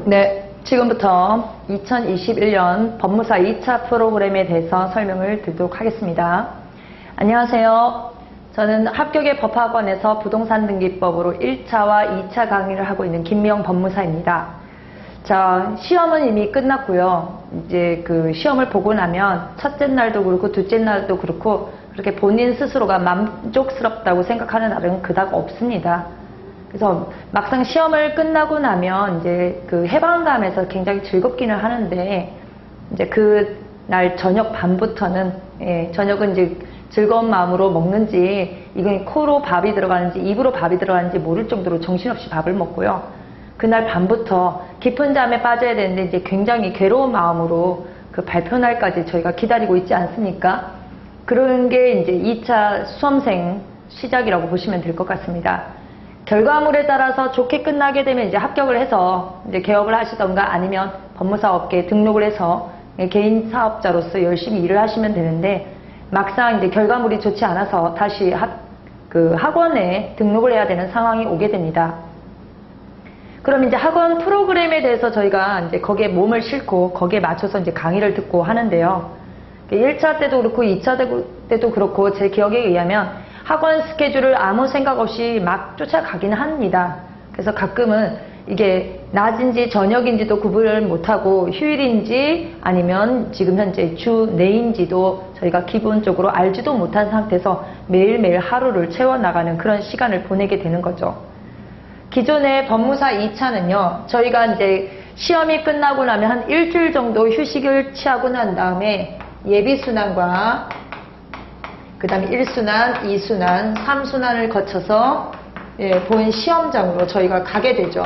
네, 지금부터 2021년 법무사 2차 프로그램에 대해서 설명을 드리도록 하겠습니다. 안녕하세요. 저는 합격의 법학원에서 부동산 등기법으로 1차와 2차 강의를 하고 있는 김미영 법무사입니다. 자, 시험은 이미 끝났고요. 이제 그 시험을 보고 나면 첫째 날도 그렇고 둘째 날도 그렇고 그렇게 본인 스스로가 만족스럽다고 생각하는 날은 그닥 없습니다. 그래서 막상 시험을 끝나고 나면 이제 그 해방감에서 굉장히 즐겁기는 하는데 이제 그 날 저녁 밤부터는 저녁은 이제 즐거운 마음으로 먹는지 이건 코로 밥이 들어가는지 입으로 밥이 들어가는지 모를 정도로 정신없이 밥을 먹고요. 그날 밤부터 깊은 잠에 빠져야 되는데 이제 굉장히 괴로운 마음으로 그 발표 날까지 저희가 기다리고 있지 않습니까? 그런 게 이제 2차 수험생 시작이라고 보시면 될 것 같습니다. 결과물에 따라서 좋게 끝나게 되면 이제 합격을 해서 이제 개업을 하시던가 아니면 법무사 업계에 등록을 해서 개인 사업자로서 열심히 일을 하시면 되는데 막상 이제 결과물이 좋지 않아서 다시 학원에 등록을 해야 되는 상황이 오게 됩니다. 그럼 이제 학원 프로그램에 대해서 저희가 이제 거기에 몸을 싣고 거기에 맞춰서 이제 강의를 듣고 하는데요. 1차 때도 그렇고 2차 때도 그렇고 제 기억에 의하면 학원 스케줄을 아무 생각 없이 막 쫓아가기는 합니다. 그래서 가끔은 이게 낮인지 저녁인지도 구분을 못하고 휴일인지 아니면 지금 현재 주 내인지도 저희가 기본적으로 알지도 못한 상태에서 매일매일 하루를 채워나가는 그런 시간을 보내게 되는 거죠. 기존의 법무사 2차는요, 저희가 이제 시험이 끝나고 나면 한 일주일 정도 휴식을 취하고 난 다음에 예비순환과 그 다음에 1순환, 2순환, 3순환을 거쳐서 본 시험장으로 저희가 가게 되죠.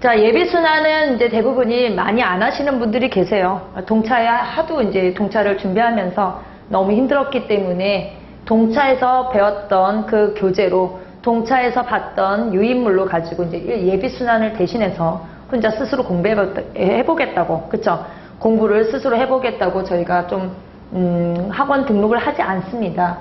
자, 예비순환은 이제 대부분이 많이 안 하시는 분들이 계세요. 동차에 하도 이제 동차를 준비하면서 너무 힘들었기 때문에 동차에서 배웠던 그 교재로 동차에서 봤던 유인물로 가지고 이제 예비순환을 대신해서 혼자 스스로 공부해보겠다고, 그쵸? 공부를 스스로 해보겠다고 저희가 좀 학원 등록을 하지 않습니다.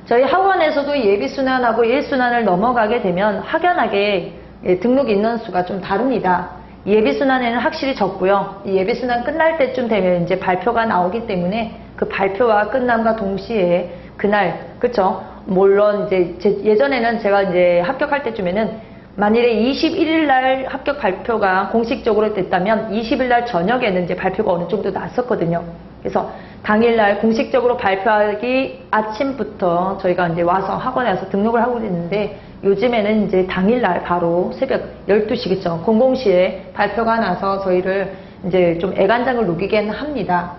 저희 학원에서도 예비순환하고 1순환을 넘어가게 되면 확연하게 등록 인원수가 좀 다릅니다. 예비순환에는 확실히 적고요. 이 예비순환 끝날 때쯤 되면 이제 발표가 나오기 때문에 그 발표와 끝남과 동시에 그날, 그쵸? 물론 이제 예전에는 제가 이제 합격할 때쯤에는 만일에 21일 날 합격 발표가 공식적으로 됐다면 20일 날 저녁에는 이제 발표가 어느 정도 났었거든요. 그래서 당일날 공식적으로 발표하기 아침부터 저희가 이제 와서 학원에 와서 등록을 하고 있는데 요즘에는 이제 당일날 바로 새벽 12시겠죠. 00시에 발표가 나서 저희를 이제 좀 애간장을 녹이게 합니다.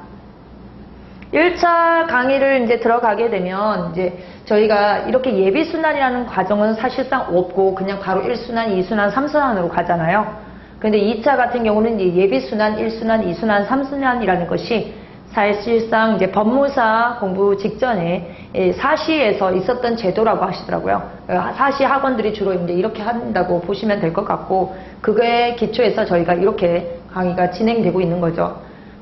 1차 강의를 이제 들어가게 되면 이제 저희가 이렇게 예비순환이라는 과정은 사실상 없고 그냥 바로 1순환, 2순환, 3순환으로 가잖아요. 그런데 2차 같은 경우는 이제 예비순환, 1순환, 2순환, 3순환이라는 것이 사실상 이제 법무사 공부 직전에 사시에서 있었던 제도라고 하시더라고요. 사시 학원들이 주로 이제 이렇게 한다고 보시면 될 것 같고 그거에 기초해서 저희가 이렇게 강의가 진행되고 있는 거죠.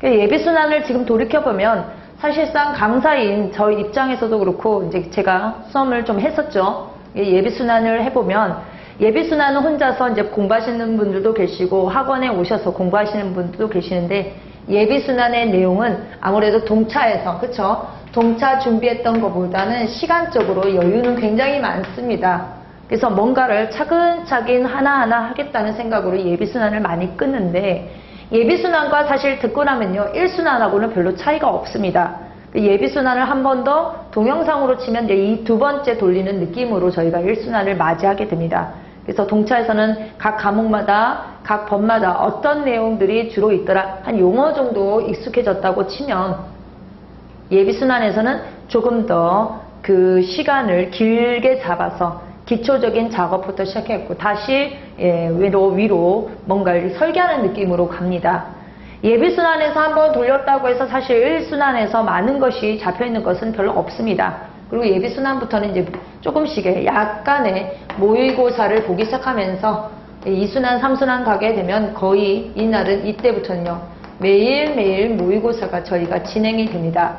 예비순환을 지금 돌이켜보면 사실상 강사인 저희 입장에서도 그렇고 이제 제가 수험을 좀 했었죠. 예비순환을 해보면 예비순환은 혼자서 이제 공부하시는 분들도 계시고 학원에 오셔서 공부하시는 분들도 계시는데 예비순환의 내용은 아무래도 동차에서, 그쵸? 동차 준비했던 것보다는 시간적으로 여유는 굉장히 많습니다. 그래서 뭔가를 차근차근 하나하나 하겠다는 생각으로 예비순환을 많이 끊는데 예비순환과 사실 듣고 나면요 1순환하고는 별로 차이가 없습니다. 예비순환을 한 번 더 동영상으로 치면 이제 이 두 번째 돌리는 느낌으로 저희가 1순환을 맞이하게 됩니다. 그래서 동차에서는 각 과목마다 각 법마다 어떤 내용들이 주로 있더라 한 용어 정도 익숙해졌다고 치면 예비순환에서는 조금 더 그 시간을 길게 잡아서 기초적인 작업부터 시작했고 다시 위로 뭔가를 설계하는 느낌으로 갑니다. 예비순환에서 한번 돌렸다고 해서 사실 1순환에서 많은 것이 잡혀있는 것은 별로 없습니다. 그리고 예비순환부터는 이제 조금씩의 약간의 모의고사를 보기 시작하면서 2순환, 3순환 가게 되면 거의 이날은 이때부터는요 매일매일 모의고사가 저희가 진행이 됩니다.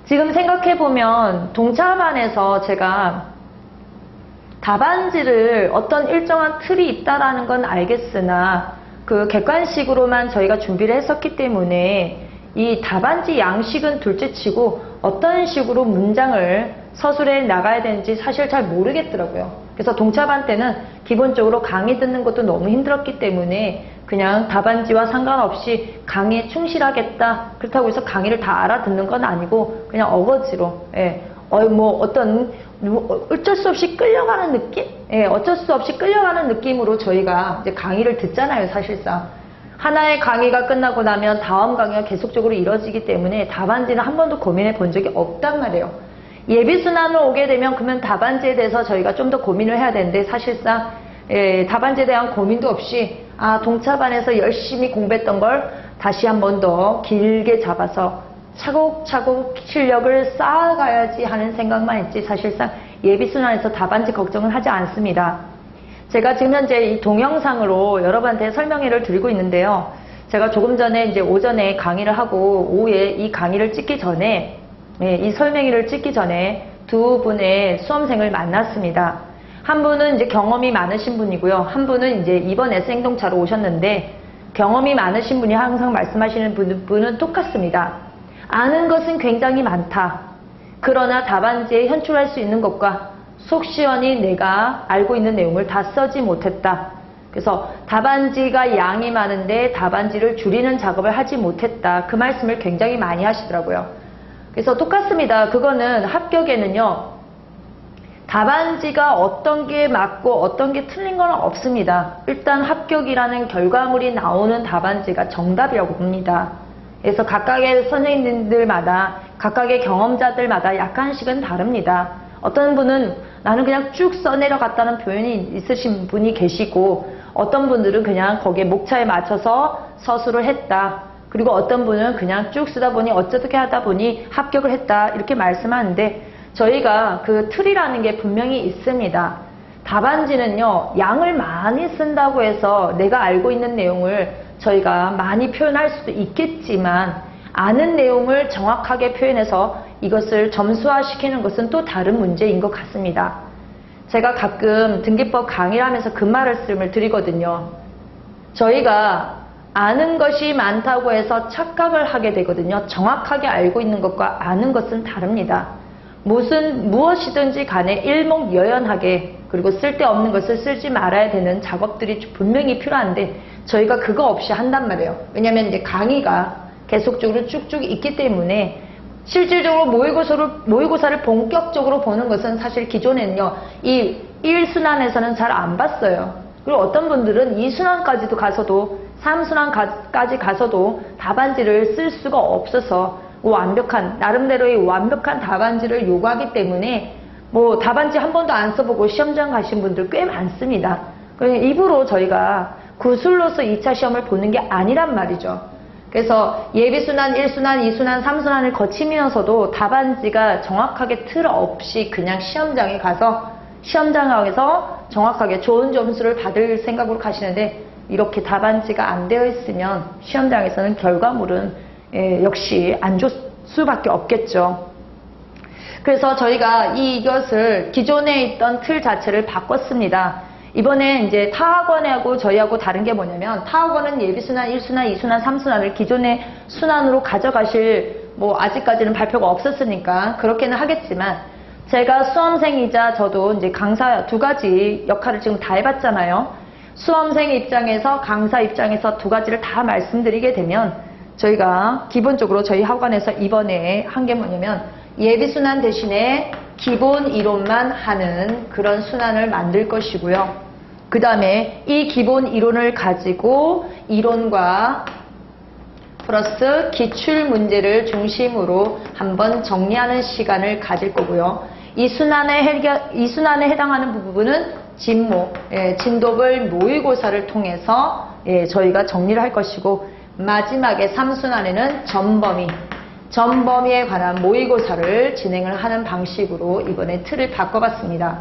지금 생각해보면 동차반에서 제가 답안지를 어떤 일정한 틀이 있다라는 건 알겠으나 그 객관식으로만 저희가 준비를 했었기 때문에 이 답안지 양식은 둘째치고 어떤 식으로 문장을 서술해 나가야 되는지 사실 잘 모르겠더라고요. 그래서 동차반 때는 기본적으로 강의 듣는 것도 너무 힘들었기 때문에 그냥 답안지와 상관없이 강의에 충실하겠다. 그렇다고 해서 강의를 다 알아듣는 건 아니고 그냥 어거지로 어쩔 수 없이 끌려가는 느낌? 어쩔 수 없이 끌려가는 느낌으로 저희가 이제 강의를 듣잖아요, 사실상. 하나의 강의가 끝나고 나면 다음 강의가 계속적으로 이뤄지기 때문에 답안지는 한 번도 고민해 본 적이 없단 말이에요. 예비순환으로 오게 되면 그러면 답안지에 대해서 저희가 좀 더 고민을 해야 되는데 사실상 답안지에 대한 고민도 없이 동차반에서 열심히 공부했던 걸 다시 한 번 더 길게 잡아서 차곡차곡 실력을 쌓아가야지 하는 생각만 있지 사실상 예비순환에서 답안지 걱정은 하지 않습니다. 제가 지금 현재 이 동영상으로 여러분한테 설명회를 드리고 있는데요. 제가 조금 전에 이제 오전에 강의를 하고 오후에 이 강의를 찍기 전에 이 설명회를 찍기 전에 두 분의 수험생을 만났습니다. 한 분은 이제 경험이 많으신 분이고요. 한 분은 이제 이번 S행동차로 오셨는데 경험이 많으신 분이 항상 말씀하시는 분은 똑같습니다. 아는 것은 굉장히 많다. 그러나 답안지에 현출할 수 있는 것과 속 시원히 내가 알고 있는 내용을 다 써지 못했다. 그래서 답안지가 양이 많은데 답안지를 줄이는 작업을 하지 못했다. 그 말씀을 굉장히 많이 하시더라고요. 그래서 똑같습니다. 그거는 합격에는요. 답안지가 어떤 게 맞고 어떤 게 틀린 건 없습니다. 일단 합격이라는 결과물이 나오는 답안지가 정답이라고 봅니다. 그래서 각각의 선생님들마다 각각의 경험자들마다 약간씩은 다릅니다. 어떤 분은 나는 그냥 쭉 써내려갔다는 표현이 있으신 분이 계시고 어떤 분들은 그냥 거기에 목차에 맞춰서 서술을 했다. 그리고 어떤 분은 그냥 쭉 쓰다 보니 어떻게 하다 보니 합격을 했다. 이렇게 말씀하는데 저희가 그 틀이라는 게 분명히 있습니다. 답안지는요. 양을 많이 쓴다고 해서 내가 알고 있는 내용을 저희가 많이 표현할 수도 있겠지만 아는 내용을 정확하게 표현해서 이것을 점수화시키는 것은 또 다른 문제인 것 같습니다. 제가 가끔 등기법 강의를 하면서 그 말씀을 드리거든요. 저희가 아는 것이 많다고 해서 착각을 하게 되거든요. 정확하게 알고 있는 것과 아는 것은 다릅니다. 무엇이든지 간에 일목요연하게 그리고 쓸데없는 것을 쓰지 말아야 되는 작업들이 분명히 필요한데 저희가 그거 없이 한단 말이에요. 왜냐하면 이제 강의가 계속적으로 쭉쭉 있기 때문에 실질적으로 모의고사를 본격적으로 보는 것은 사실 기존에는요. 이 1순환에서는 잘 안 봤어요. 그리고 어떤 분들은 2순환까지도 가서도 3순환까지 가서도 답안지를 쓸 수가 없어서 나름대로의 완벽한 답안지를 요구하기 때문에 답안지 한 번도 안 써보고 시험장 가신 분들 꽤 많습니다. 일부러 저희가 구술로서 2차 시험을 보는 게 아니란 말이죠. 그래서 예비순환, 1순환, 2순환, 3순환을 거치면서도 답안지가 정확하게 틀 없이 그냥 시험장에 가서 정확하게 좋은 점수를 받을 생각으로 가시는데 이렇게 답안지가 안 되어 있으면 시험장에서는 결과물은 역시 안 좋을 수밖에 없겠죠. 그래서 저희가 이것을 기존에 있던 틀 자체를 바꿨습니다. 이번에 이제 타학원하고 저희하고 다른 게 뭐냐면 타학원은 예비순환, 1순환, 2순환, 3순환을 기존의 순환으로 가져가실 아직까지는 발표가 없었으니까 그렇게는 하겠지만 제가 수험생이자 저도 이제 강사 두 가지 역할을 지금 다 해봤잖아요. 수험생 입장에서 강사 입장에서 두 가지를 다 말씀드리게 되면 저희가 기본적으로 저희 학원에서 이번에 한 게 뭐냐면 예비순환 대신에 기본 이론만 하는 그런 순환을 만들 것이고요. 그 다음에 이 기본 이론을 가지고 이론과 플러스 기출 문제를 중심으로 한번 정리하는 시간을 가질 거고요. 이 순환에 해당하는 부분은 진도별 모의고사를 통해서 저희가 정리를 할 것이고 마지막에 3순환에는 전범위에 관한 모의고사를 진행을 하는 방식으로 이번에 틀을 바꿔봤습니다.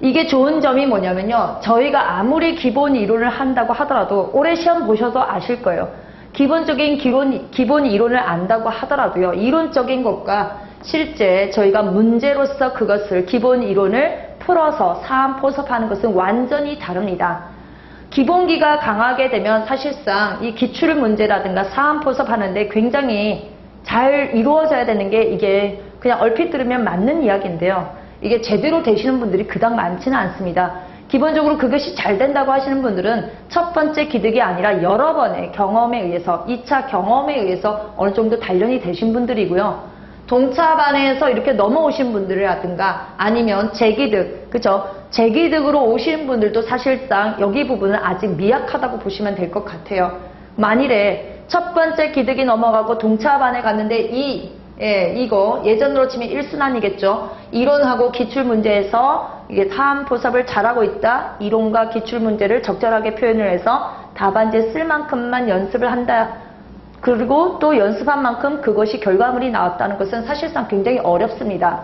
이게 좋은 점이 뭐냐면요. 저희가 아무리 기본 이론을 한다고 하더라도 올해 시험 보셔도 아실 거예요. 기본적인 기본 이론을 안다고 하더라도요. 이론적인 것과 실제 저희가 문제로서 그것을 기본 이론을 풀어서 사안 포섭하는 것은 완전히 다릅니다. 기본기가 강하게 되면 사실상 이 기출 문제라든가 사안 포섭하는데 굉장히 잘 이루어져야 되는 게 이게 그냥 얼핏 들으면 맞는 이야기인데요. 이게 제대로 되시는 분들이 그닥 많지는 않습니다. 기본적으로 그것이 잘 된다고 하시는 분들은 첫 번째 기득이 아니라 여러 번의 경험에 의해서 2차 경험에 의해서 어느 정도 단련이 되신 분들이고요. 동차반에서 이렇게 넘어오신 분들이라든가 아니면 재기득, 그죠? 재기득으로 오신 분들도 사실상 여기 부분은 아직 미약하다고 보시면 될 것 같아요. 만일에 첫 번째 기득이 넘어가고 동차반에 갔는데 이거 예전으로 치면 1순환이겠죠. 이론하고 기출문제에서 이게 사안 포섭을 잘하고 있다. 이론과 기출문제를 적절하게 표현을 해서 답안지에 쓸 만큼만 연습을 한다. 그리고 또 연습한 만큼 그것이 결과물이 나왔다는 것은 사실상 굉장히 어렵습니다.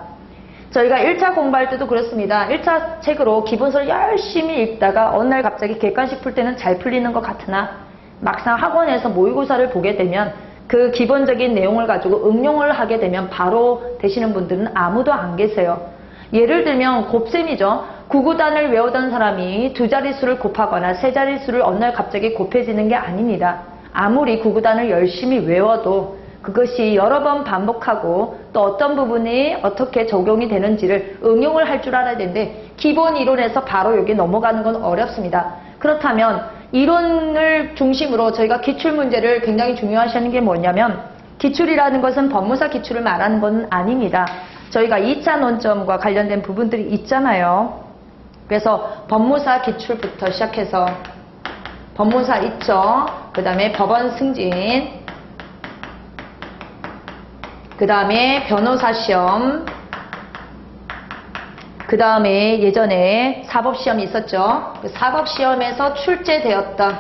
저희가 1차 공부할 때도 그렇습니다. 1차 책으로 기본서를 열심히 읽다가 어느 날 갑자기 객관식 풀 때는 잘 풀리는 것 같으나 막상 학원에서 모의고사를 보게 되면 그 기본적인 내용을 가지고 응용을 하게 되면 바로 되시는 분들은 아무도 안 계세요. 예를 들면 곱셈이죠. 구구단을 외우던 사람이 두 자릿수를 곱하거나 세 자릿수를 어느 날 갑자기 곱해지는 게 아닙니다. 아무리 구구단을 열심히 외워도 그것이 여러 번 반복하고 또 어떤 부분이 어떻게 적용이 되는지를 응용을 할 줄 알아야 되는데 기본 이론에서 바로 여기 넘어가는 건 어렵습니다. 그렇다면 이론을 중심으로 저희가 기출문제를 굉장히 중요하시는 게 뭐냐면 기출이라는 것은 법무사 기출을 말하는 건 아닙니다. 저희가 2차 논점과 관련된 부분들이 있잖아요. 그래서 법무사 기출부터 시작해서 법무사 있죠. 그 다음에 법원 승진, 그 다음에 변호사 시험, 그 다음에 예전에 사법시험이 있었죠. 그 사법시험에서 출제되었던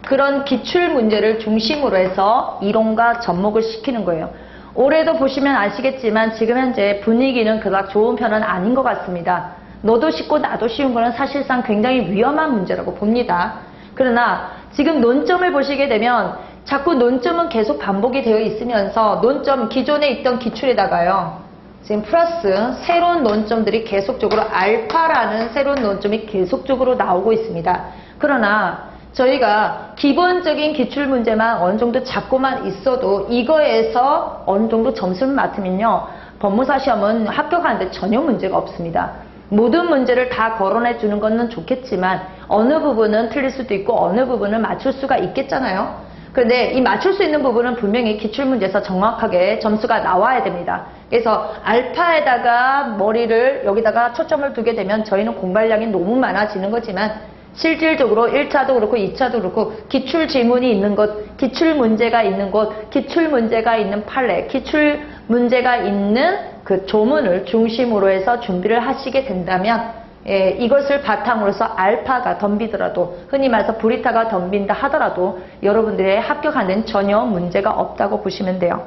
그런 기출문제를 중심으로 해서 이론과 접목을 시키는 거예요. 올해도 보시면 아시겠지만 지금 현재 분위기는 그닥 좋은 편은 아닌 것 같습니다. 너도 쉽고 나도 쉬운 거는 사실상 굉장히 위험한 문제라고 봅니다. 그러나 지금 논점을 보시게 되면 자꾸 논점은 계속 반복이 되어 있으면서 논점 기존에 있던 기출에다가요. 지금 플러스 새로운 논점들이 계속적으로 알파라는 새로운 논점이 계속적으로 나오고 있습니다. 그러나 저희가 기본적인 기출문제만 어느 정도 잡고만 있어도 이거에서 어느 정도 점수를 맡으면요. 법무사 시험은 합격하는데 전혀 문제가 없습니다. 모든 문제를 다 거론해 주는 것은 좋겠지만 어느 부분은 틀릴 수도 있고 어느 부분은 맞출 수가 있겠잖아요. 그런데 이 맞출 수 있는 부분은 분명히 기출문제에서 정확하게 점수가 나와야 됩니다. 그래서 알파에다가 머리를 여기다가 초점을 두게 되면 저희는 공부량이 너무 많아지는 거지만 실질적으로 1차도 그렇고 2차도 그렇고 기출지문이 있는 곳, 기출문제가 있는 곳, 기출문제가 있는 판례, 기출문제가 있는 그 조문을 중심으로 해서 준비를 하시게 된다면 이것을 바탕으로서 알파가 덤비더라도 흔히 말해서 브리타가 덤빈다 하더라도 여러분들의 합격하는 전혀 문제가 없다고 보시면 돼요.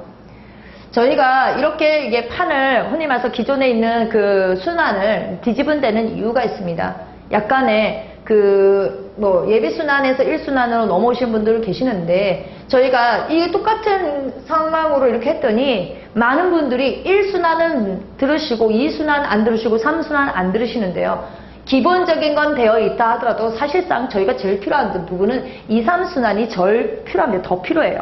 저희가 이렇게 이게 판을 흔히 말해서 기존에 있는 그 순환을 뒤집은 데는 이유가 있습니다. 약간의 예비순환에서 1순환으로 넘어오신 분들 계시는데 저희가 이 똑같은 상황으로 이렇게 했더니 많은 분들이 1순환은 들으시고 2순환 안 들으시고 3순환 안 들으시는데요. 기본적인 건 되어 있다 하더라도 사실상 저희가 제일 필요한 부분은 2, 3순환이 제일 필요합니다. 더 필요해요.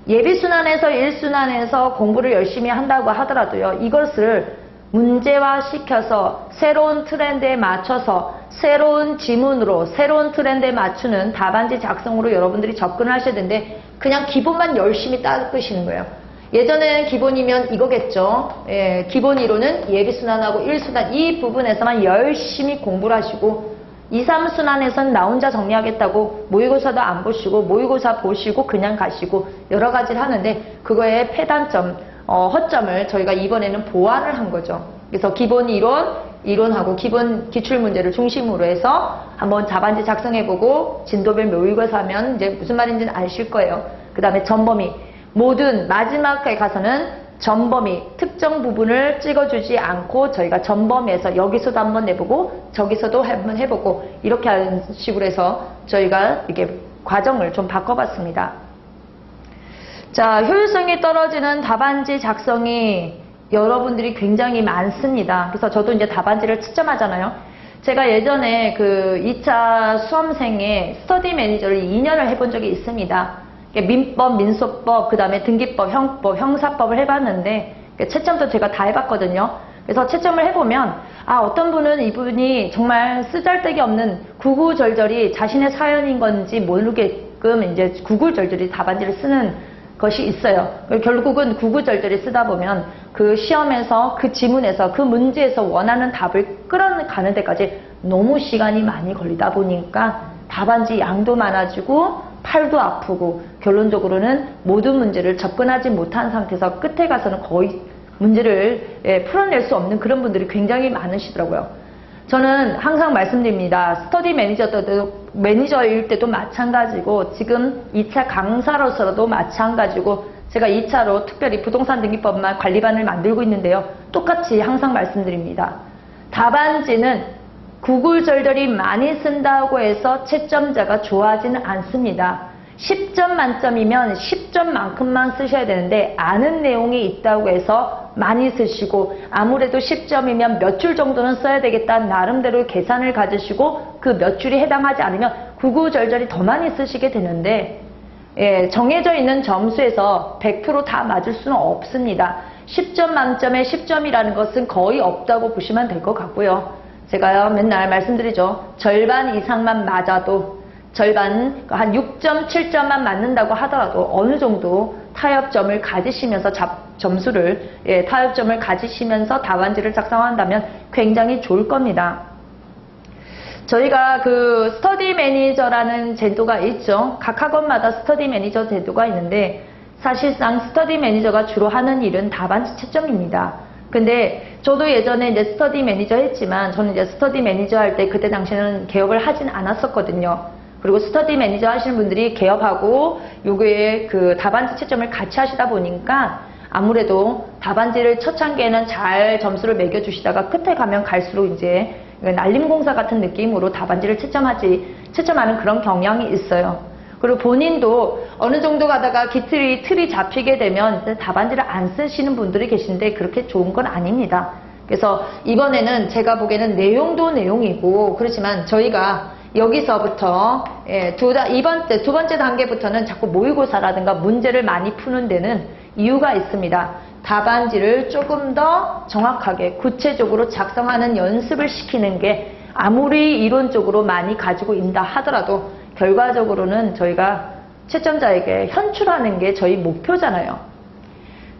예비순환에서 1순환에서 공부를 열심히 한다고 하더라도요. 이것을 문제화시켜서 새로운 트렌드에 맞춰서 새로운 지문으로 새로운 트렌드에 맞추는 답안지 작성으로 여러분들이 접근을 하셔야 되는데 그냥 기본만 열심히 닦으시는 거예요. 예전에는 기본이면 이거겠죠. 기본 이론은 예비순환하고 1순환 이 부분에서만 열심히 공부를 하시고 2, 3순환에서는 나 혼자 정리하겠다고 모의고사도 안 보시고 모의고사 보시고 그냥 가시고 여러 가지를 하는데 그거의 폐단점, 허점을 저희가 이번에는 보완을 한 거죠. 그래서 기본 이론하고 기본 기출문제를 중심으로 해서 한번 답안지 작성해보고 진도별 모의고사 하면 이제 무슨 말인지는 아실 거예요. 그 다음에 전범위. 모든 마지막에 가서는 전범위 특정 부분을 찍어주지 않고 저희가 전범위에서 여기서도 한번 내보고 저기서도 한번 해보고 이렇게 하는 식으로 해서 저희가 이게 과정을 좀 바꿔봤습니다. 자, 효율성이 떨어지는 답안지 작성이 여러분들이 굉장히 많습니다. 그래서 저도 이제 답안지를 채점하잖아요. 제가 예전에 그 2차 수험생의 스터디 매니저를 2년을 해본 적이 있습니다. 민법, 민소법, 그 다음에 등기법, 형법, 형사법을 해봤는데 채점도 제가 다 해봤거든요. 그래서 채점을 해보면 어떤 분은 이분이 정말 쓰잘데기 없는 구구절절이 자신의 사연인 건지 모르게끔 이제 구구절절이 답안지를 쓰는 것이 있어요. 결국은 구구절절히 쓰다 보면 그 시험에서 그 지문에서 그 문제에서 원하는 답을 끌어가는 데까지 너무 시간이 많이 걸리다 보니까 답안지 양도 많아지고 팔도 아프고 결론적으로는 모든 문제를 접근하지 못한 상태에서 끝에 가서는 거의 문제를 풀어낼 수 없는 그런 분들이 굉장히 많으시더라고요. 저는 항상 말씀드립니다. 스터디 매니저일 때도 마찬가지고 지금 2차 강사로서도 마찬가지고 제가 2차로 특별히 부동산 등기법만 관리반을 만들고 있는데요. 똑같이 항상 말씀드립니다. 답안지는 구구절절히 많이 쓴다고 해서 채점자가 좋아하지는 않습니다. 10점 만점이면 10점만큼만 쓰셔야 되는데 아는 내용이 있다고 해서 많이 쓰시고 아무래도 10점이면 몇 줄 정도는 써야 되겠다 나름대로 계산을 가지시고 그 몇 줄이 해당하지 않으면 구구절절히 더 많이 쓰시게 되는데 정해져 있는 점수에서 100% 다 맞을 수는 없습니다. 10점 만점에 10점이라는 것은 거의 없다고 보시면 될 것 같고요. 제가 맨날 말씀드리죠. 절반 이상만 맞아도 절반 한 6점, 7점만 맞는다고 하더라도 어느 정도 타협점을 가지시면서 타협점을 가지시면서 답안지를 작성한다면 굉장히 좋을 겁니다. 저희가 그 스터디 매니저라는 제도가 있죠. 각 학원마다 스터디 매니저 제도가 있는데 사실상 스터디 매니저가 주로 하는 일은 답안지 채점입니다. 근데 저도 예전에 이제 스터디 매니저 했지만 저는 이제 스터디 매니저 할 때 그때 당시에는 개업을 하진 않았었거든요. 그리고 스터디 매니저 하시는 분들이 개업하고 요게 그 답안지 채점을 같이 하시다 보니까 아무래도 답안지를 첫 단계에는 잘 점수를 매겨주시다가 끝에 가면 갈수록 이제 날림공사 같은 느낌으로 답안지를 채점하는 그런 경향이 있어요. 그리고 본인도 어느 정도 가다가 틀이 잡히게 되면 답안지를 안 쓰시는 분들이 계신데 그렇게 좋은 건 아닙니다. 그래서 이번에는 제가 보기에는 내용도 내용이고 그렇지만 저희가 여기서부터 두 번째 단계부터는 자꾸 모의고사라든가 문제를 많이 푸는 데는 이유가 있습니다. 답안지를 조금 더 정확하게 구체적으로 작성하는 연습을 시키는 게 아무리 이론적으로 많이 가지고 있다 하더라도 결과적으로는 저희가 채점자에게 현출하는 게 저희 목표잖아요.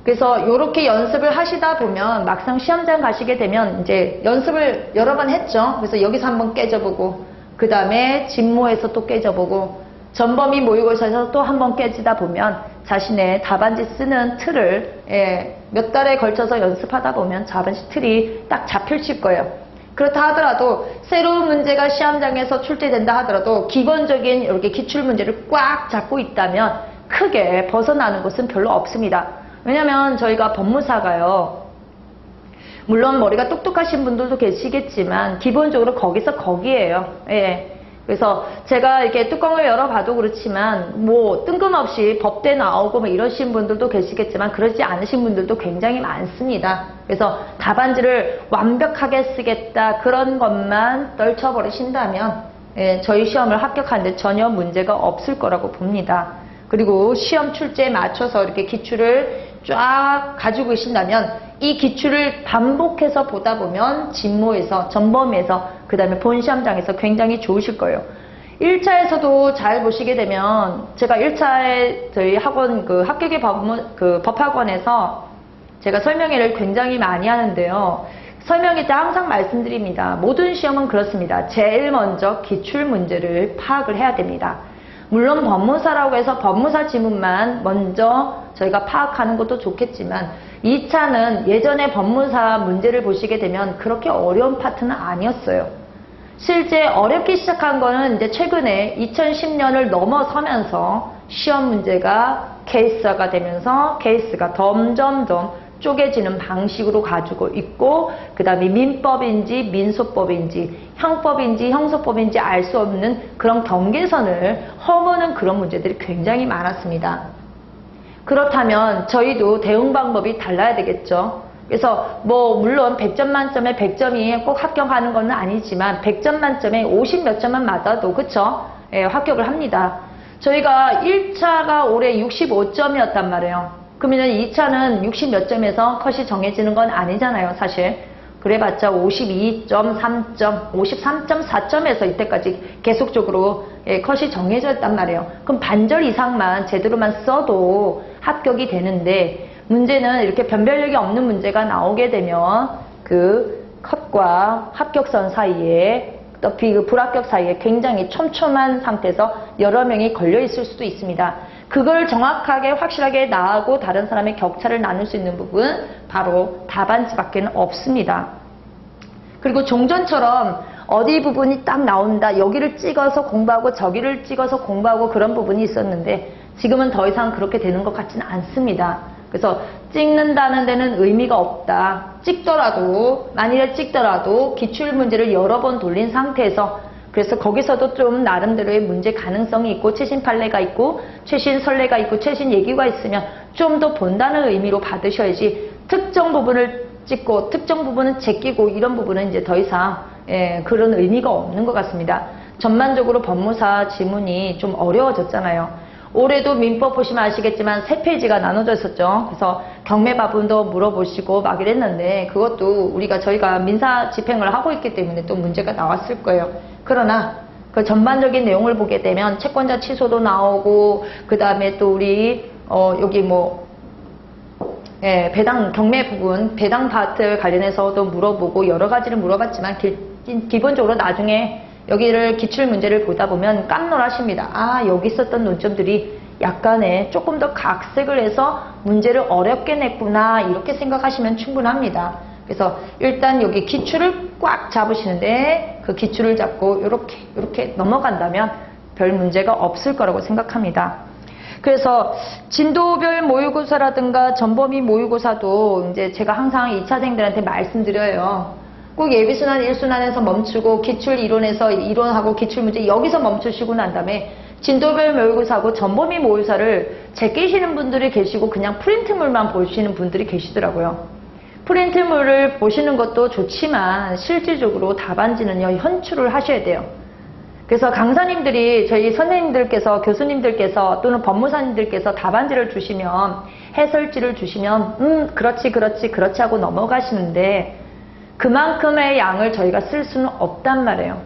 그래서 이렇게 연습을 하시다 보면 막상 시험장 가시게 되면 이제 연습을 여러 번 했죠. 그래서 여기서 한번 깨져보고 그 다음에 진모에서 또 깨져보고 전범위 모의고사에서 또 한번 깨지다 보면 자신의 답안지 쓰는 틀을 몇 달에 걸쳐서 연습하다 보면 답안지 틀이 딱 잡힐 거예요. 그렇다 하더라도 새로운 문제가 시험장에서 출제된다 하더라도 기본적인 이렇게 기출문제를 꽉 잡고 있다면 크게 벗어나는 것은 별로 없습니다. 왜냐면 저희가 법무사가요. 물론 머리가 똑똑하신 분들도 계시겠지만 기본적으로 거기서 거기에요. 그래서 제가 이렇게 뚜껑을 열어봐도 그렇지만 뭐 뜬금없이 법대 나오고 뭐 이러신 분들도 계시겠지만 그러지 않으신 분들도 굉장히 많습니다. 그래서 답안지를 완벽하게 쓰겠다 그런 것만 떨쳐버리신다면 저희 시험을 합격하는데 전혀 문제가 없을 거라고 봅니다. 그리고 시험 출제에 맞춰서 이렇게 기출을 쫙 가지고 계신다면 이 기출을 반복해서 보다 보면 진모에서, 전범위에서, 그 다음에 본시험장에서 굉장히 좋으실 거예요. 1차에서도 잘 보시게 되면 제가 1차에 저희 학원 합격의 법학원에서 제가 설명회를 굉장히 많이 하는데요. 설명회 때 항상 말씀드립니다. 모든 시험은 그렇습니다. 제일 먼저 기출 문제를 파악을 해야 됩니다. 물론 법무사라고 해서 법무사 지문만 먼저 저희가 파악하는 것도 좋겠지만 2차는 예전에 법무사 문제를 보시게 되면 그렇게 어려운 파트는 아니었어요. 실제 어렵기 시작한 거는 이제 최근에 2010년을 넘어서면서 시험 문제가 케이스화가 되면서 케이스가 점점점 쪼개지는 방식으로 가지고 있고 그 다음에 민법인지 민소법인지 형법인지 형소법인지 알 수 없는 그런 경계선을 허무는 그런 문제들이 굉장히 많았습니다. 그렇다면 저희도 대응 방법이 달라야 되겠죠. 그래서 뭐 물론 100점 만점에 100점이 꼭 합격하는 건 아니지만 100점 만점에 50 몇 점만 맞아도 그쵸? 예, 합격을 합니다. 저희가 1차가 올해 65점이었단 말이에요. 그러면 2차는 60 몇 점에서 컷이 정해지는 건 아니잖아요, 사실. 그래봤자 52.3점, 53.4점에서 이때까지 계속적으로 컷이 정해졌단 말이에요. 그럼 반절 이상만 제대로만 써도 합격이 되는데 문제는 이렇게 변별력이 없는 문제가 나오게 되면 그 컷과 합격선 사이에 또 불합격 사이에 굉장히 촘촘한 상태에서 여러 명이 걸려 있을 수도 있습니다. 그걸 정확하게 확실하게 나하고 다른 사람의 격차를 나눌 수 있는 부분 바로 답안지밖에 없습니다. 그리고 종전처럼 어디 부분이 딱 나온다, 여기를 찍어서 공부하고 저기를 찍어서 공부하고 그런 부분이 있었는데 지금은 더 이상 그렇게 되는 것 같지는 않습니다. 그래서 찍는다는 데는 의미가 없다. 찍더라도, 만일에 찍더라도 기출문제를 여러 번 돌린 상태에서, 그래서 거기서도 좀 나름대로의 문제 가능성이 있고 최신 판례가 있고 최신 선례가 있고 최신 얘기가 있으면 좀 더 본다는 의미로 받으셔야지, 특정 부분을 찍고 특정 부분은 제끼고 이런 부분은 이제 더 이상 그런 의미가 없는 것 같습니다. 전반적으로 법무사 지문이 좀 어려워졌잖아요. 올해도 민법 보시면 아시겠지만 3페이지가 나눠져 있었죠. 그래서 경매 바분도 물어보시고 막 이랬는데 그것도 저희가 민사 집행을 하고 있기 때문에 또 문제가 나왔을 거예요. 그러나 그 전반적인 내용을 보게 되면 채권자 취소도 나오고 그 다음에 또 우리 여기 뭐 배당 경매 부분, 배당 파트 관련해서도 물어보고 여러 가지를 물어봤지만 기본적으로 나중에 여기를 기출문제를 보다 보면 깜놀하십니다. 아, 여기 있었던 논점들이 약간의 조금 더 각색을 해서 문제를 어렵게 냈구나, 이렇게 생각하시면 충분합니다. 그래서 일단 여기 기출을 꽉 잡으시는데 그 기출을 잡고 이렇게 넘어간다면 별 문제가 없을 거라고 생각합니다. 그래서 진도별 모의고사라든가 전범위 모의고사도 이제 제가 항상 2차생들한테 말씀드려요. 꼭 예비순환 1순환에서 멈추고 기출 이론에서 이론하고 기출문제 여기서 멈추시고 난 다음에 진도별 모의고사하고 전범위 모의고사를 제끼시는 분들이 계시고 그냥 프린트물만 보시는 분들이 계시더라고요. 프린트물을 보시는 것도 좋지만 실질적으로 답안지는요, 현출을 하셔야 돼요. 그래서 강사님들이, 저희 선생님들께서, 교수님들께서 또는 법무사님들께서 답안지를 주시면, 해설지를 주시면 그렇지 하고 넘어가시는데 그만큼의 양을 저희가 쓸 수는 없단 말이에요.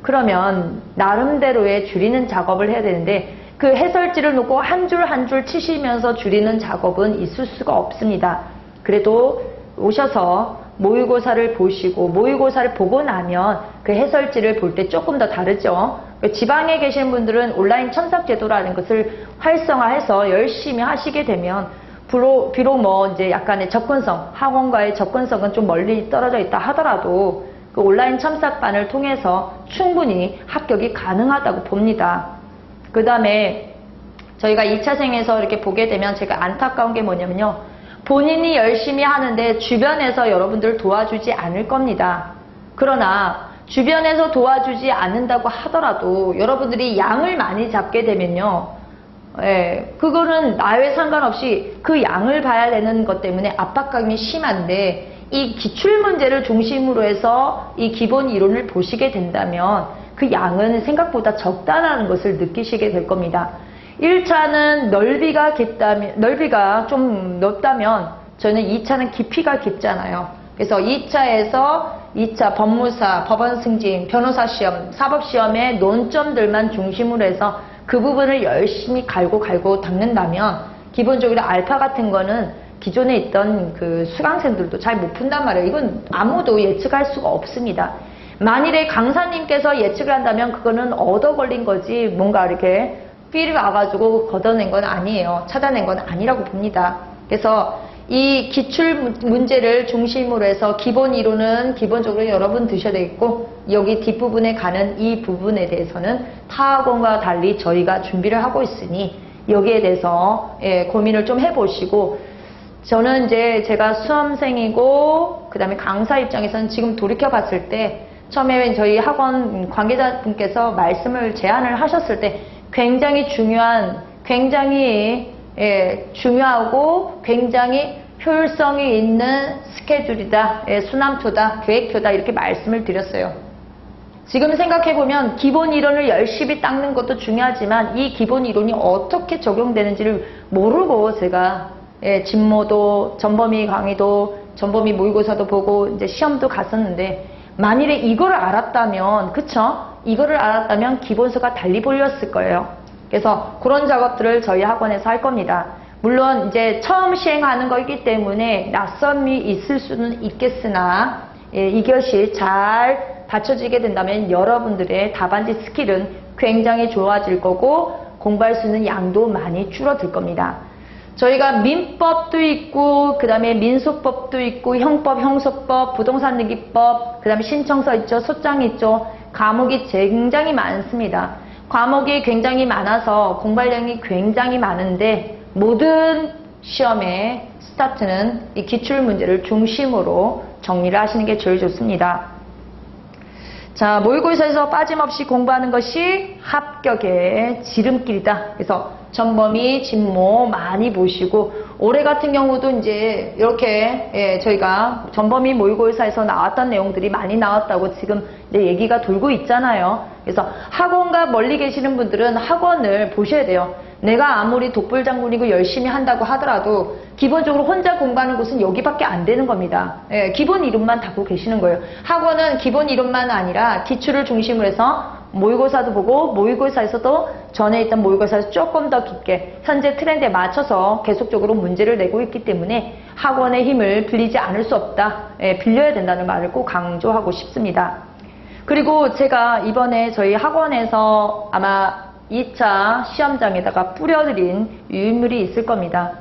그러면 나름대로의 줄이는 작업을 해야 되는데 그 해설지를 놓고 한 줄 한 줄 치시면서 줄이는 작업은 있을 수가 없습니다. 그래도 오셔서 모의고사를 보시고 모의고사를 보고 나면 그 해설지를 볼 때 조금 더 다르죠. 지방에 계신 분들은 온라인 첨삭제도라는 것을 활성화해서 열심히 하시게 되면 비록 뭐 이제 약간의 접근성, 학원과의 접근성은 좀 멀리 떨어져 있다 하더라도 그 온라인 첨삭반을 통해서 충분히 합격이 가능하다고 봅니다. 그 다음에 저희가 2차생에서 이렇게 보게 되면 제가 안타까운 게 뭐냐면요, 본인이 열심히 하는데 주변에서 여러분들 도와주지 않을 겁니다. 그러나 주변에서 도와주지 않는다고 하더라도 여러분들이 양을 많이 잡게 되면요, 그거는 나에 상관없이 그 양을 봐야 되는 것 때문에 압박감이 심한데, 이 기출문제를 중심으로 해서 이 기본 이론을 보시게 된다면 그 양은 생각보다 적다라는 것을 느끼시게 될 겁니다. 1차는 넓이가 좀 넓다면 저는 2차는 깊이가 깊잖아요. 그래서 2차 법무사, 법원 승진, 변호사 시험, 사법 시험의 논점들만 중심으로 해서 그 부분을 열심히 갈고 닦는다면 기본적으로 알파 같은 거는 기존에 있던 그 수강생들도 잘 못 푼단 말이에요. 이건 아무도 예측할 수가 없습니다. 만일에 강사님께서 예측을 한다면 그거는 얻어 걸린 거지 뭔가 이렇게 필이 와가지고 걷어낸 건 아니에요. 찾아낸 건 아니라고 봅니다. 그래서 이 기출 문제를 중심으로 해서 기본 이론은 기본적으로 여러분 드셔야 되겠고, 여기 뒷부분에 가는 이 부분에 대해서는 타 학원과 달리 저희가 준비를 하고 있으니 여기에 대해서 고민을 좀 해보시고, 저는 이제 제가 수험생이고 그 다음에 강사 입장에서는 지금 돌이켜 봤을 때 처음에 저희 학원 관계자분께서 제안을 하셨을 때 굉장히 중요하고 굉장히 효율성이 있는 스케줄이다, 수남투다, 계획표다 이렇게 말씀을 드렸어요. 지금 생각해보면 기본 이론을 열심히 닦는 것도 중요하지만 이 기본 이론이 어떻게 적용되는지를 모르고 제가 진모도, 전범위 강의도, 전범위 모의고사도 보고 이제 시험도 갔었는데 만일에 이거를 알았다면, 그쵸? 이거를 알았다면 기본서가 달리 보였을 거예요. 그래서 그런 작업들을 저희 학원에서 할 겁니다. 물론 이제 처음 시행하는 거이기 때문에 낯섦이 있을 수는 있겠으나 이것이 잘 받쳐지게 된다면 여러분들의 답안지 스킬은 굉장히 좋아질 거고 공부할 수 있는 양도 많이 줄어들 겁니다. 저희가 민법도 있고 그 다음에 민소법도 있고 형법, 형소법, 부동산 등기법, 그 다음에 신청서 있죠, 소장이 있죠. 과목이 굉장히 많습니다. 과목이 굉장히 많아서 공부량이 굉장히 많은데 모든 시험의 스타트는 이 기출문제를 중심으로 정리를 하시는 게 제일 좋습니다. 자, 모의고사에서 빠짐없이 공부하는 것이 합격의 지름길이다. 그래서 전범위, 진모 많이 보시고 올해 같은 경우도 이제 이렇게 저희가 전범위 모의고사에서 나왔던 내용들이 많이 나왔다고 지금 이제 얘기가 돌고 있잖아요. 그래서 학원과 멀리 계시는 분들은 학원을 보셔야 돼요. 내가 아무리 독불장군이고 열심히 한다고 하더라도 기본적으로 혼자 공부하는 곳은 여기밖에 안 되는 겁니다. 기본 이론만 닫고 계시는 거예요. 학원은 기본 이론만 아니라 기출을 중심으로 해서 모의고사도 보고 모의고사에서도 전에 있던 모의고사에서 조금 더 깊게 현재 트렌드에 맞춰서 계속적으로 문제를 내고 있기 때문에 학원의 힘을 빌리지 않을 수 없다. 빌려야 된다는 말을 꼭 강조하고 싶습니다. 그리고 제가 이번에 저희 학원에서 아마 2차 시험장에다가 뿌려드린 유인물이 있을 겁니다.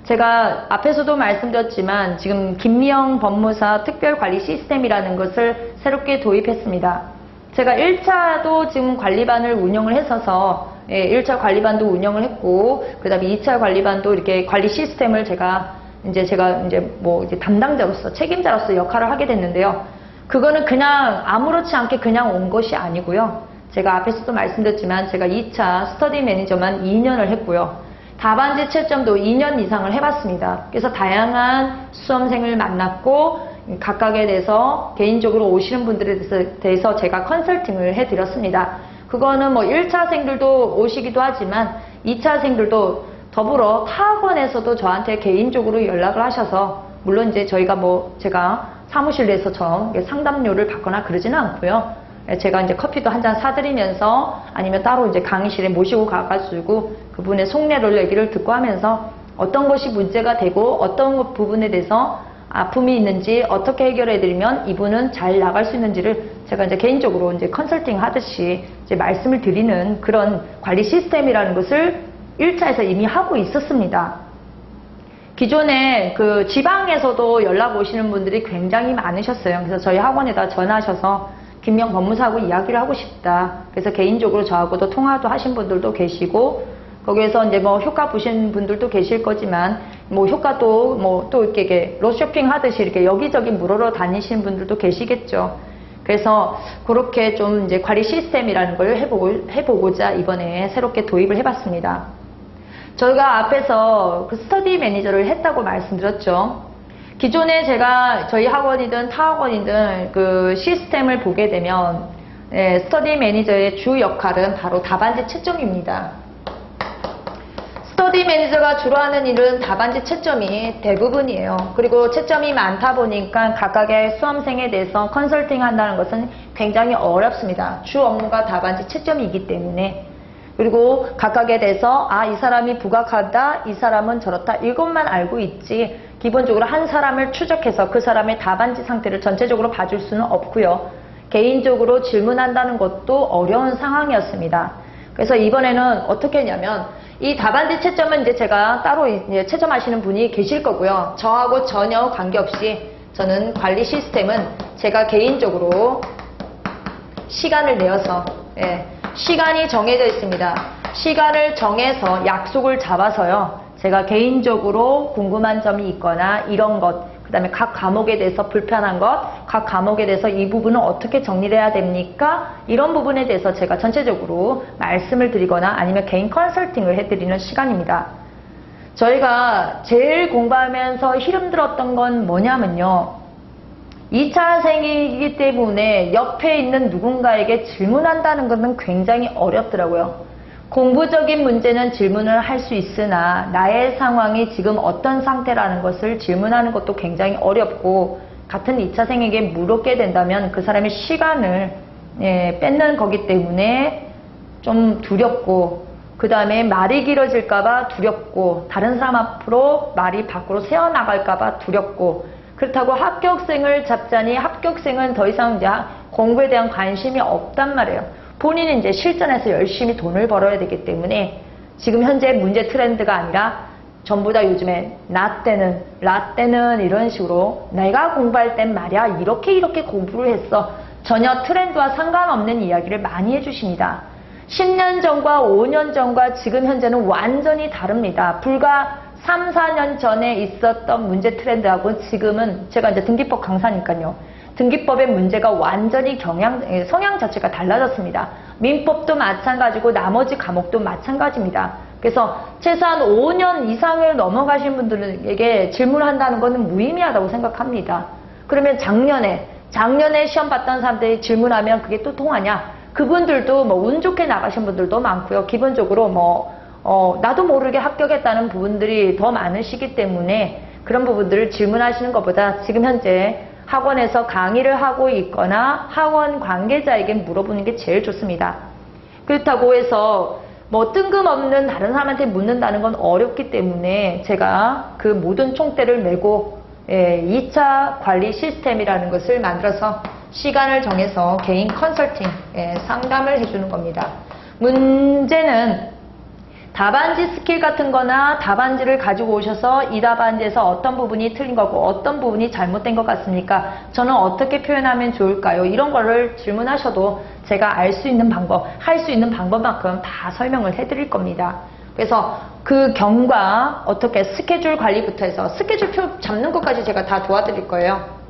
제가 앞에서도 말씀드렸지만 지금 김미영 법무사 특별관리 시스템이라는 것을 새롭게 도입했습니다. 제가 1차도 지금 관리반을 운영을 했어서 1차 관리반도 운영을 했고 그 다음에 2차 관리반도 이렇게 관리 시스템을 제가 이제 담당자로서 책임자로서 역할을 하게 됐는데요. 그거는 그냥 아무렇지 않게 그냥 온 것이 아니고요. 제가 앞에서도 말씀드렸지만 제가 2차 스터디 매니저만 2년을 했고요. 답안지 채점도 2년 이상을 해봤습니다. 그래서 다양한 수험생을 만났고 각각에 대해서 개인적으로 오시는 분들에 대해서 제가 컨설팅을 해드렸습니다. 그거는 뭐 1차생들도 오시기도 하지만 2차생들도 더불어 타 학원에서도 저한테 개인적으로 연락을 하셔서 물론 이제 저희가 제가 사무실 내에서 상담료를 받거나 그러지는 않고요. 제가 이제 커피도 한 잔 사드리면서 아니면 따로 이제 강의실에 모시고 가가지고 그분의 속내를 얘기를 듣고 하면서 어떤 것이 문제가 되고 어떤 부분에 대해서 아픔이 있는지 어떻게 해결해드리면 이분은 잘 나갈 수 있는지를 제가 이제 개인적으로 이제 컨설팅 하듯이 이제 말씀을 드리는 그런 관리 시스템이라는 것을 1차에서 이미 하고 있었습니다. 기존에 그 지방에서도 연락 오시는 분들이 굉장히 많으셨어요. 그래서 저희 학원에다 전화하셔서 김명 법무사하고 이야기를 하고 싶다. 그래서 개인적으로 저하고도 통화도 하신 분들도 계시고 거기에서 이제 효과 보신 분들도 계실 거지만 효과도 또 이렇게 로쇼핑 하듯이 이렇게 여기저기 물으러 다니시는 분들도 계시겠죠. 그래서 그렇게 좀 이제 관리 시스템이라는 걸 해보고자 이번에 새롭게 도입을 해봤습니다. 저희가 앞에서 그 스터디 매니저를 했다고 말씀드렸죠. 기존에 제가 저희 학원이든 타 학원이든 그 시스템을 보게 되면 스터디 매니저의 주 역할은 바로 답안지 채점입니다. 스터디 매니저가 주로 하는 일은 답안지 채점이 대부분이에요. 그리고 채점이 많다 보니까 각각의 수험생에 대해서 컨설팅 한다는 것은 굉장히 어렵습니다. 주 업무가 답안지 채점이기 때문에. 그리고 각각에 대해서 이 사람이 부각하다, 이 사람은 저렇다 이것만 알고 있지 기본적으로 한 사람을 추적해서 그 사람의 답안지 상태를 전체적으로 봐줄 수는 없고요. 개인적으로 질문한다는 것도 어려운 상황이었습니다. 그래서 이번에는 어떻게 했냐면 이 답안지 채점은 이제 제가 따로 이제 채점하시는 분이 계실 거고요. 저하고 전혀 관계없이 저는 관리 시스템은 제가 개인적으로 시간을 내어서 시간이 정해져 있습니다. 시간을 정해서 약속을 잡아서요. 제가 개인적으로 궁금한 점이 있거나 이런 것, 그 다음에 각 과목에 대해서 불편한 것, 각 과목에 대해서 이 부분은 어떻게 정리를 해야 됩니까? 이런 부분에 대해서 제가 전체적으로 말씀을 드리거나 아니면 개인 컨설팅을 해드리는 시간입니다. 저희가 제일 공부하면서 힘들었던 건 뭐냐면요. 2차생이기 때문에 옆에 있는 누군가에게 질문한다는 것은 굉장히 어렵더라고요. 공부적인 문제는 질문을 할 수 있으나 나의 상황이 지금 어떤 상태라는 것을 질문하는 것도 굉장히 어렵고, 같은 2차생에게 물었게 된다면 그 사람의 시간을 뺏는 거기 때문에 좀 두렵고, 그 다음에 말이 길어질까봐 두렵고, 다른 사람 앞으로 말이 밖으로 새어나갈까봐 두렵고, 그렇다고 합격생을 잡자니 합격생은 더 이상 이제 공부에 대한 관심이 없단 말이에요. 본인은 이제 실전에서 열심히 돈을 벌어야 되기 때문에 지금 현재 문제 트렌드가 아니라 전부 다 요즘에 라떼는 이런 식으로 내가 공부할 땐 말이야 이렇게 공부를 했어. 전혀 트렌드와 상관없는 이야기를 많이 해주십니다. 10년 전과 5년 전과 지금 현재는 완전히 다릅니다. 불과 3, 4년 전에 있었던 문제 트렌드하고 지금은, 제가 이제 등기법 강사니까요. 등기법의 문제가 완전히 성향 자체가 달라졌습니다. 민법도 마찬가지고 나머지 과목도 마찬가지입니다. 그래서 최소한 5년 이상을 넘어가신 분들에게 질문한다는 것은 무의미하다고 생각합니다. 그러면 작년에 시험 봤던 사람들이 질문하면 그게 또 통하냐? 그분들도 뭐 운 좋게 나가신 분들도 많고요. 기본적으로 나도 모르게 합격했다는 부분들이 더 많으시기 때문에 그런 부분들을 질문하시는 것보다 지금 현재 학원에서 강의를 하고 있거나 학원 관계자에게 물어보는 게 제일 좋습니다. 그렇다고 해서 뭐 뜬금없는 다른 사람한테 묻는다는 건 어렵기 때문에 제가 그 모든 총대를 메고 2차 관리 시스템이라는 것을 만들어서 시간을 정해서 개인 컨설팅 상담을 해주는 겁니다. 문제는 답안지 스킬 같은 거나 답안지를 가지고 오셔서 이 답안지에서 어떤 부분이 틀린 거고 어떤 부분이 잘못된 것 같습니까? 저는 어떻게 표현하면 좋을까요? 이런 거를 질문하셔도 제가 알 수 있는 방법, 할 수 있는 방법만큼 다 설명을 해드릴 겁니다. 그래서 그 경과 어떻게 스케줄 관리부터 해서 스케줄표 잡는 것까지 제가 다 도와드릴 거예요.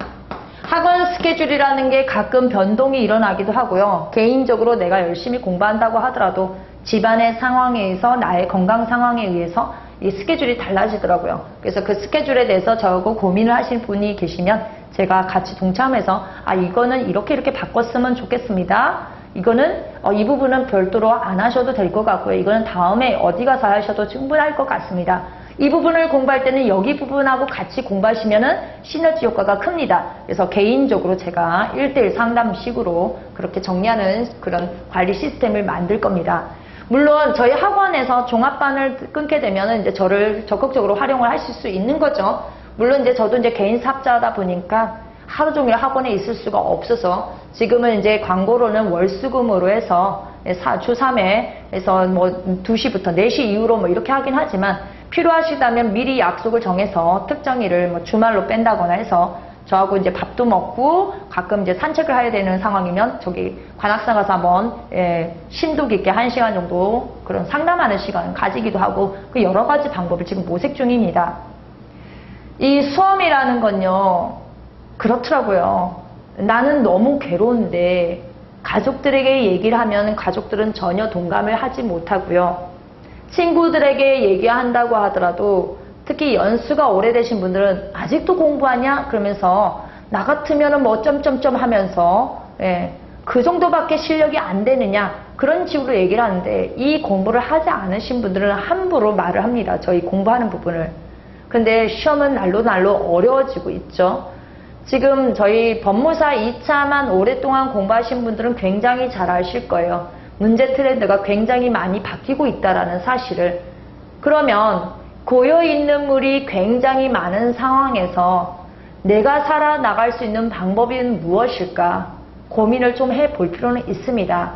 학원 스케줄이라는 게 가끔 변동이 일어나기도 하고요. 개인적으로 내가 열심히 공부한다고 하더라도 집안의 상황에 의해서 나의 건강 상황에 의해서 이 스케줄이 달라지더라고요. 그래서 그 스케줄에 대해서 저하고 고민을 하신 분이 계시면 제가 같이 동참해서 이거는 이렇게 바꿨으면 좋겠습니다. 이거는 이 부분은 별도로 안 하셔도 될 것 같고요. 이거는 다음에 어디 가서 하셔도 충분할 것 같습니다. 이 부분을 공부할 때는 여기 부분하고 같이 공부하시면은 시너지 효과가 큽니다. 그래서 개인적으로 제가 1:1 상담식으로 그렇게 정리하는 그런 관리 시스템을 만들 겁니다. 물론 저희 학원에서 종합반을 끊게 되면은 이제 저를 적극적으로 활용을 하실 수 있는 거죠. 물론 이제 저도 이제 개인 사업자다 보니까 하루 종일 학원에 있을 수가 없어서 지금은 이제 광고로는 월수금으로 해서 주 3회 해서 뭐 2시부터 4시 이후로 뭐 이렇게 하긴 하지만 필요하시다면 미리 약속을 정해서 특정일을 뭐 주말로 뺀다거나 해서 저하고 이제 밥도 먹고 가끔 이제 산책을 해야 되는 상황이면 저기 관악산 가서 한번 심도 깊게 1시간 정도 그런 상담하는 시간을 가지기도 하고 그 여러 가지 방법을 지금 모색 중입니다. 이 수험이라는 건요 그렇더라고요. 나는 너무 괴로운데 가족들에게 얘기를 하면 가족들은 전혀 동감을 하지 못하고요. 친구들에게 얘기한다고 하더라도 특히 연수가 오래되신 분들은 아직도 공부하냐? 그러면서 나 같으면 뭐 점점점 하면서 그 정도밖에 실력이 안 되느냐? 그런 식으로 얘기를 하는데 이 공부를 하지 않으신 분들은 함부로 말을 합니다. 저희 공부하는 부분을. 근데 시험은 날로 어려워지고 있죠. 지금 저희 법무사 2차만 오랫동안 공부하신 분들은 굉장히 잘 아실 거예요. 문제 트렌드가 굉장히 많이 바뀌고 있다는 사실을. 그러면 고여있는 물이 굉장히 많은 상황에서 내가 살아나갈 수 있는 방법이 무엇일까 고민을 좀 해볼 필요는 있습니다.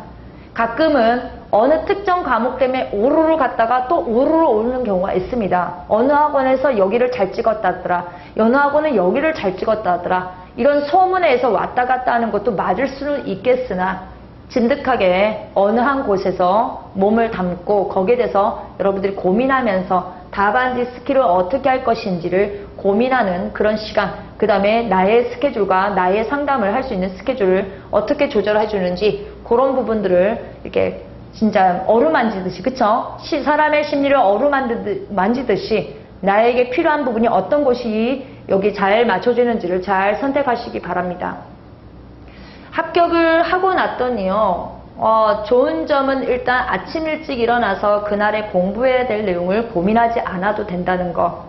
가끔은 어느 특정 과목 때문에 오르르 갔다가 또 오르르 오르는 경우가 있습니다. 어느 학원에서 여기를 잘 찍었다더라. 어느 학원은 여기를 잘 찍었다더라. 이런 소문에 의해서 왔다 갔다 하는 것도 맞을 수는 있겠으나 진득하게 어느 한 곳에서 몸을 담고 거기에 대해서 여러분들이 고민하면서 답안지 스킬을 어떻게 할 것인지를 고민하는 그런 시간, 그 다음에 나의 스케줄과 나의 상담을 할 수 있는 스케줄을 어떻게 조절해 주는지 그런 부분들을 이렇게 진짜 어루만지듯이, 그쵸? 사람의 심리를 어루만지듯이 나에게 필요한 부분이 어떤 곳이 여기 잘 맞춰지는지를 잘 선택하시기 바랍니다. 합격을 하고 났더니요. 좋은 점은 일단 아침 일찍 일어나서 그날에 공부해야 될 내용을 고민하지 않아도 된다는 거.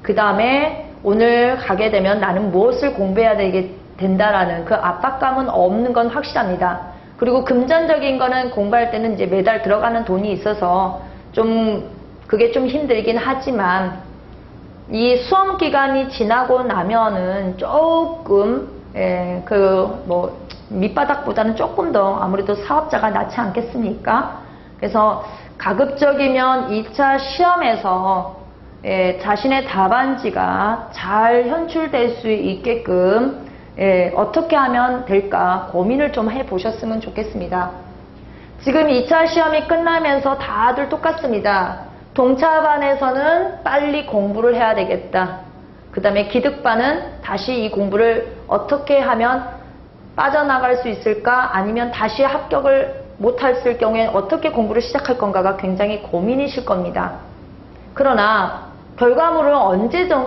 그 다음에 오늘 가게 되면 나는 무엇을 공부해야 된다라는 그 압박감은 없는 건 확실합니다. 그리고 금전적인 거는 공부할 때는 이제 매달 들어가는 돈이 있어서 그게 좀 힘들긴 하지만 이 수험 기간이 지나고 나면은 조금 밑바닥보다는 조금 더 아무래도 사업자가 낫지 않겠습니까? 그래서 가급적이면 2차 시험에서 자신의 답안지가 잘 현출될 수 있게끔 어떻게 하면 될까 고민을 좀 해보셨으면 좋겠습니다. 지금 2차 시험이 끝나면서 다들 똑같습니다. 동차반에서는 빨리 공부를 해야 되겠다. 그 다음에 기득반은 다시 이 공부를 어떻게 하면 빠져나갈 수 있을까? 아니면 다시 합격을 못했을 경우에 어떻게 공부를 시작할 건가가 굉장히 고민이실 겁니다. 그러나 결과물은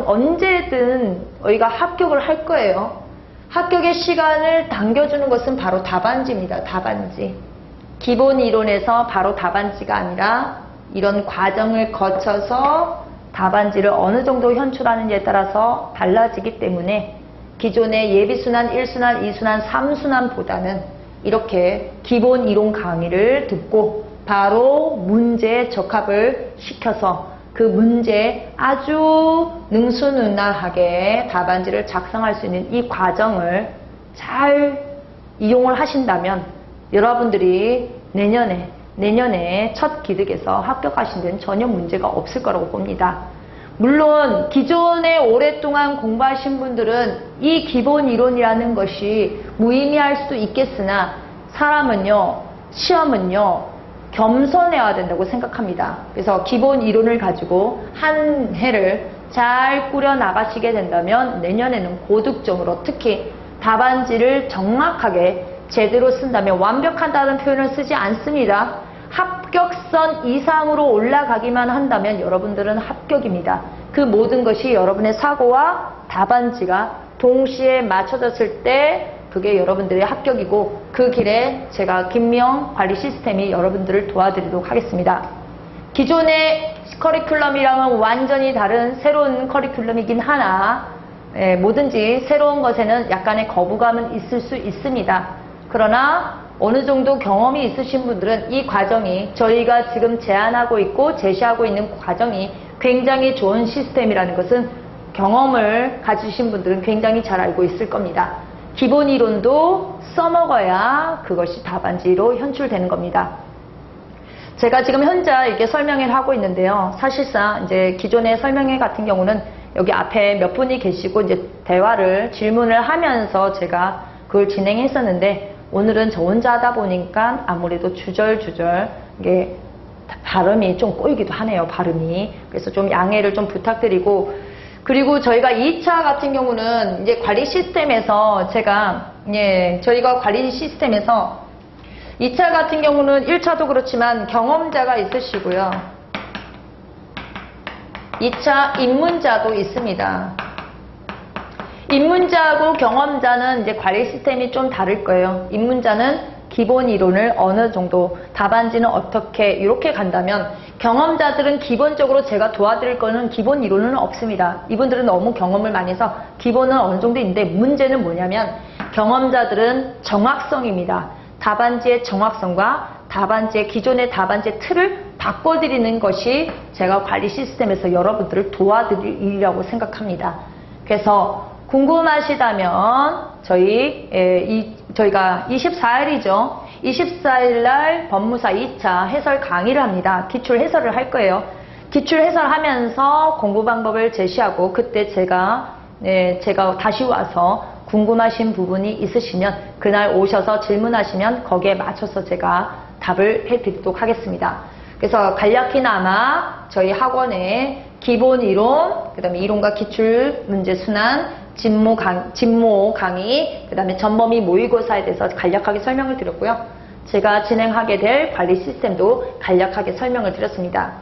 언제든 저희가 합격을 할 거예요. 합격의 시간을 당겨주는 것은 바로 답안지입니다. 답안지. 기본 이론에서 바로 답안지가 아니라 이런 과정을 거쳐서 답안지를 어느 정도 현출하는지에 따라서 달라지기 때문에 기존의 예비순환, 1순환, 2순환, 3순환보다는 이렇게 기본 이론 강의를 듣고 바로 문제에 적합을 시켜서 그 문제에 아주 능수능란하게 답안지를 작성할 수 있는 이 과정을 잘 이용을 하신다면 여러분들이 내년에 첫 기득에서 합격하신 데는 전혀 문제가 없을 거라고 봅니다. 물론 기존에 오랫동안 공부하신 분들은 이 기본 이론이라는 것이 무의미할 수도 있겠으나 사람은요, 시험은요, 겸손해야 된다고 생각합니다. 그래서 기본 이론을 가지고 한 해를 잘 꾸려 나가시게 된다면 내년에는 고득점으로 특히 답안지를 정확하게 제대로 쓴다면 완벽하다는 표현을 쓰지 않습니다. 합격선 이상으로 올라가기만 한다면 여러분들은 합격입니다. 그 모든 것이 여러분의 사고와 답안지가 동시에 맞춰졌을 때 그게 여러분들의 합격이고 그 길에 제가 김미영 관리 시스템이 여러분들을 도와드리도록 하겠습니다. 기존의 커리큘럼이랑은 완전히 다른 새로운 커리큘럼이긴 하나 뭐든지 새로운 것에는 약간의 거부감은 있을 수 있습니다. 그러나 어느 정도 경험이 있으신 분들은 이 과정이 저희가 지금 제안하고 있고 제시하고 있는 과정이 굉장히 좋은 시스템이라는 것은 경험을 가지신 분들은 굉장히 잘 알고 있을 겁니다. 기본 이론도 써먹어야 그것이 답안지로 현출되는 겁니다. 제가 지금 현재 이렇게 설명회를 하고 있는데요. 사실상 이제 기존의 설명회 같은 경우는 여기 앞에 몇 분이 계시고 이제 질문을 하면서 제가 그걸 진행했었는데 오늘은 저 혼자 하다 보니까 아무래도 주절주절 이게 발음이 좀 꼬이기도 하네요. 발음이. 그래서 좀 양해를 좀 부탁드리고 그리고 저희가 2차 같은 경우는 이제 관리 시스템에서 저희가 관리 시스템에서 2차 같은 경우는 1차도 그렇지만 경험자가 있으시고요. 2차 입문자도 있습니다. 입문자하고 경험자는 이제 관리 시스템이 좀 다를 거예요. 입문자는 기본 이론을 어느 정도 답안지는 어떻게 이렇게 간다면 경험자들은 기본적으로 제가 도와드릴 거는 기본 이론은 없습니다. 이분들은 너무 경험을 많이 해서 기본은 어느 정도 있는데 문제는 뭐냐면 경험자들은 정확성입니다. 답안지의 정확성과 기존의 답안지의 틀을 바꿔드리는 것이 제가 관리 시스템에서 여러분들을 도와드리려고 생각합니다. 그래서 궁금하시다면 저희가 24일이죠. 24일 날 법무사 2차 해설 강의를 합니다. 기출 해설을 할 거예요. 기출 해설하면서 공부 방법을 제시하고 그때 제가 다시 와서 궁금하신 부분이 있으시면 그날 오셔서 질문하시면 거기에 맞춰서 제가 답을 해드리도록 하겠습니다. 그래서 간략히나마 저희 학원에 기본 이론, 그 다음에 이론과 기출 문제 순환, 진모 강의, 그 다음에 전범위 모의고사에 대해서 간략하게 설명을 드렸고요. 제가 진행하게 될 관리 시스템도 간략하게 설명을 드렸습니다.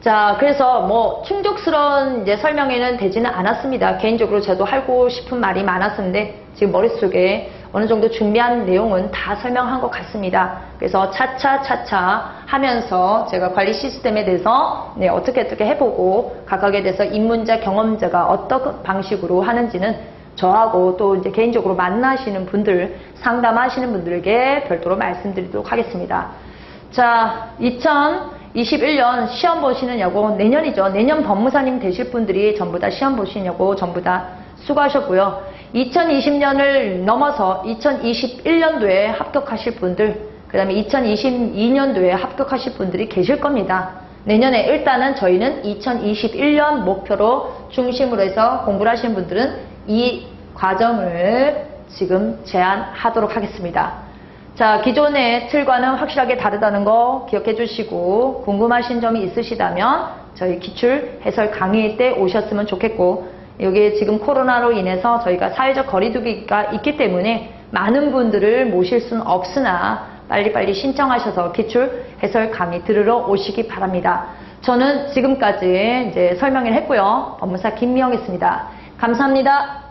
자, 그래서 뭐 충족스러운 이제 설명에는 되지는 않았습니다. 개인적으로 저도 하고 싶은 말이 많았었는데 지금 머릿속에 어느 정도 준비한 내용은 다 설명한 것 같습니다. 그래서 차차 하면서 제가 관리 시스템에 대해서 네, 어떻게 해보고 각각에 대해서 입문자, 경험자가 어떤 방식으로 하는지는 저하고 또 이제 개인적으로 만나시는 분들, 상담하시는 분들에게 별도로 말씀드리도록 하겠습니다. 자, 2021년 시험 보시느냐고, 내년이죠. 내년 법무사님 되실 분들이 전부 다 시험 보시냐고 전부 다 수고하셨고요. 2020년을 넘어서 2021년도에 합격하실 분들, 그 다음에 2022년도에 합격하실 분들이 계실 겁니다. 내년에 일단은 저희는 2021년 목표로 중심으로 해서 공부를 하시는 분들은 이 과정을 지금 제안하도록 하겠습니다. 자, 기존의 틀과는 확실하게 다르다는 거 기억해 주시고 궁금하신 점이 있으시다면 저희 기출 해설 강의 때 오셨으면 좋겠고, 여기에 지금 코로나로 인해서 저희가 사회적 거리두기가 있기 때문에 많은 분들을 모실 수는 없으나 빨리빨리 신청하셔서 기출 해설 강의 들으러 오시기 바랍니다. 저는 지금까지 이제 설명을 했고요. 법무사 김미영이었습니다. 감사합니다.